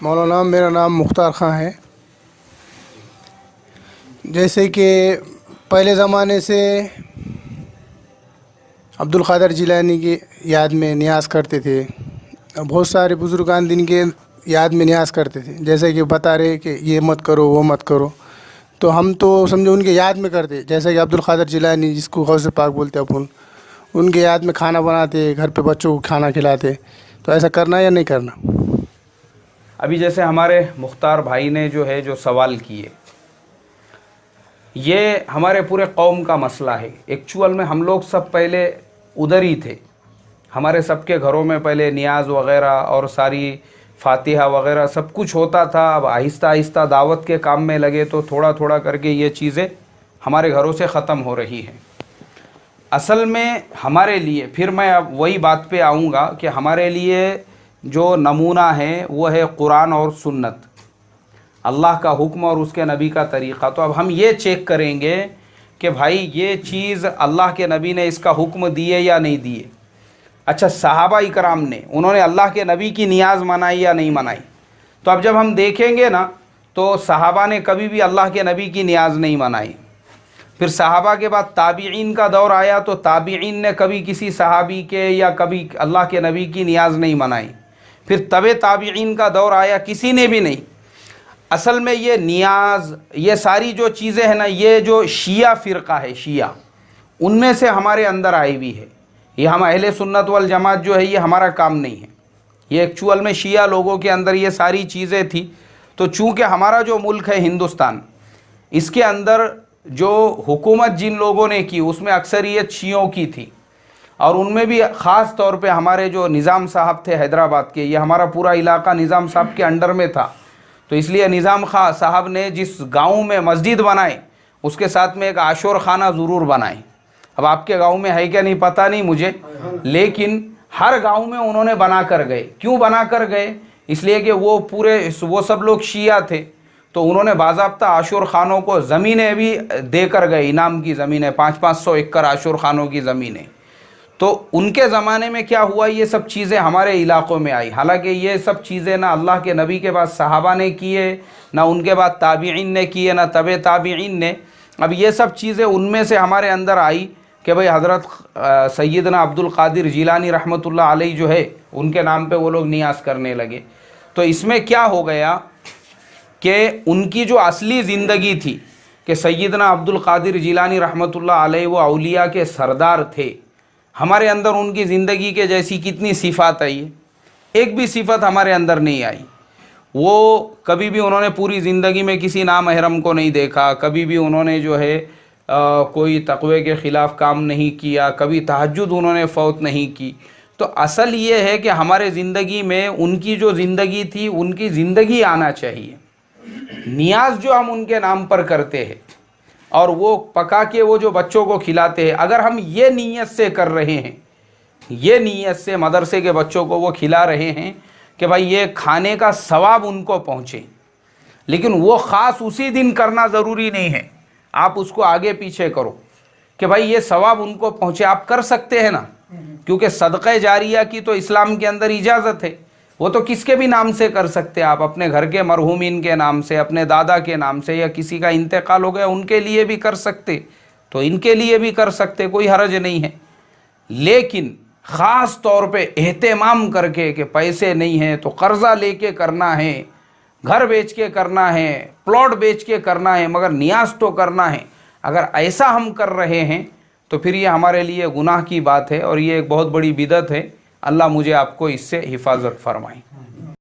مولانا میرا نام مختار خان ہے. جیسے کہ پہلے زمانے سے عبد القادر جیلانی کی یاد میں نیاز کرتے تھے. بہت سارے بزرگان دین کے یاد میں نیاز کرتے تھے، جیسے کہ بتا رہے کہ یہ مت کرو وہ مت کرو. تو ہم تو سمجھو ان کے یاد میں کرتے، جیسے کہ عبد القادر جیلانی جس کو غوث پاک بولتے اپن، ان کے یاد میں کھانا بناتے، گھر پہ بچوں کو کھانا کھلاتے. تو ایسا کرنا یا نہیں کرنا؟ ابھی جیسے ہمارے مختار بھائی نے جو سوال کیے، یہ ہمارے پورے قوم کا مسئلہ ہے. ایکچول میں ہم لوگ سب پہلے ادھر ہی تھے. ہمارے سب کے گھروں میں پہلے نیاز وغیرہ اور ساری فاتحہ وغیرہ سب کچھ ہوتا تھا. اب آہستہ آہستہ دعوت کے کام میں لگے تو تھوڑا تھوڑا کر کے یہ چیزیں ہمارے گھروں سے ختم ہو رہی ہیں. اصل میں ہمارے لیے، پھر میں اب وہی بات پہ آؤں گا کہ ہمارے لیے جو نمونہ ہے وہ ہے قرآن اور سنت، اللہ کا حکم اور اس کے نبی کا طریقہ. تو اب ہم یہ چیک کریں گے کہ بھائی یہ چیز اللہ کے نبی نے اس کا حکم دیے یا نہیں دیے. اچھا، صحابہ اکرام نے، انہوں نے اللہ کے نبی کی نیاز منائی یا نہیں منائی؟ تو اب جب ہم دیکھیں گے نا تو صحابہ نے کبھی بھی اللہ کے نبی کی نیاز نہیں منائی. پھر صحابہ کے بعد تابعین کا دور آیا تو تابعین نے کبھی کسی صحابی کے یا کبھی اللہ کے نبی کی نیاز نہیں منائی. پھر تبع تابعین کا دور آیا، کسی نے بھی نہیں. اصل میں یہ نیاز، یہ ساری جو چیزیں ہیں نا، یہ جو شیعہ فرقہ ہے، شیعہ، ان میں سے ہمارے اندر آئی ہوئی ہے. یہ ہم اہل سنت والجماعت جو ہے یہ ہمارا کام نہیں ہے. یہ ایکچول میں شیعہ لوگوں کے اندر یہ ساری چیزیں تھی. تو چونکہ ہمارا جو ملک ہے ہندوستان، اس کے اندر جو حکومت جن لوگوں نے کی اس میں اکثریت شیعوں کی تھی، اور ان میں بھی خاص طور پہ ہمارے جو نظام صاحب تھے حیدرآباد کے، یہ ہمارا پورا علاقہ نظام صاحب کے انڈر میں تھا. تو اس لیے نظام خان صاحب نے جس گاؤں میں مسجد بنائے اس کے ساتھ میں ایک عاشور خانہ ضرور بنائے. اب آپ کے گاؤں میں ہے کیا نہیں پتہ نہیں مجھے، لیکن ہر گاؤں میں انہوں نے بنا کر گئے. کیوں بنا کر گئے؟ اس لیے کہ وہ سب لوگ شیعہ تھے. تو انہوں نے باضابطہ عاشور خانوں کو زمینیں بھی دے کر گئے، انعام کی زمینیں، 500 ایکڑ عاشور خانوں کی زمینیں. تو ان کے زمانے میں کیا ہوا، یہ سب چیزیں ہمارے علاقوں میں آئی. حالانکہ یہ سب چیزیں نہ اللہ کے نبی کے بعد صحابہ نے کیے، نہ ان کے بعد تابعین نے کیے، نہ تبع تابعین نے. اب یہ سب چیزیں ان میں سے ہمارے اندر آئی کہ بھئی حضرت سیدنا عبد القادر جیلانی رحمۃ اللہ علیہ جو ہے، ان کے نام پہ وہ لوگ نیاز کرنے لگے. تو اس میں کیا ہو گیا کہ ان کی جو اصلی زندگی تھی کہ سیدنا عبد القادر جیلانی رحمۃ اللہ علیہ وہ اولیاء کے سردار تھے، ہمارے اندر ان کی زندگی کے جیسی کتنی صفات آئی، ایک بھی صفت ہمارے اندر نہیں آئی. وہ کبھی بھی انہوں نے پوری زندگی میں کسی نامحرم کو نہیں دیکھا، کبھی بھی انہوں نے جو ہے کوئی تقوی کے خلاف کام نہیں کیا، کبھی تہجد انہوں نے فوت نہیں کی. تو اصل یہ ہے کہ ہمارے زندگی میں ان کی جو زندگی تھی ان کی زندگی آنا چاہیے. نیاز جو ہم ان کے نام پر کرتے ہیں اور وہ پکا کے وہ جو بچوں کو کھلاتے ہیں، اگر ہم یہ نیت سے کر رہے ہیں، یہ نیت سے مدرسے کے بچوں کو وہ کھلا رہے ہیں کہ بھائی یہ کھانے کا ثواب ان کو پہنچے، لیکن وہ خاص اسی دن کرنا ضروری نہیں ہے. آپ اس کو آگے پیچھے کرو کہ بھائی یہ ثواب ان کو پہنچے. آپ کر سکتے ہیں نا، کیونکہ صدقہ جاریہ کی تو اسلام کے اندر اجازت ہے. وہ تو کس کے بھی نام سے کر سکتے، آپ اپنے گھر کے مرحومین کے نام سے، اپنے دادا کے نام سے، یا کسی کا انتقال ہو گیا ان کے لیے بھی کر سکتے، تو ان کے لیے بھی کر سکتے، کوئی حرج نہیں ہے. لیکن خاص طور پہ اہتمام کر کے کہ پیسے نہیں ہیں تو قرضہ لے کے کرنا ہے، گھر بیچ کے کرنا ہے، پلاٹ بیچ کے کرنا ہے، مگر نیاز تو کرنا ہے. اگر ایسا ہم کر رہے ہیں تو پھر یہ ہمارے لیے گناہ کی بات ہے اور یہ ایک بہت بڑی بدعت ہے. اللہ مجھے آپ کو اس سے حفاظت فرمائے.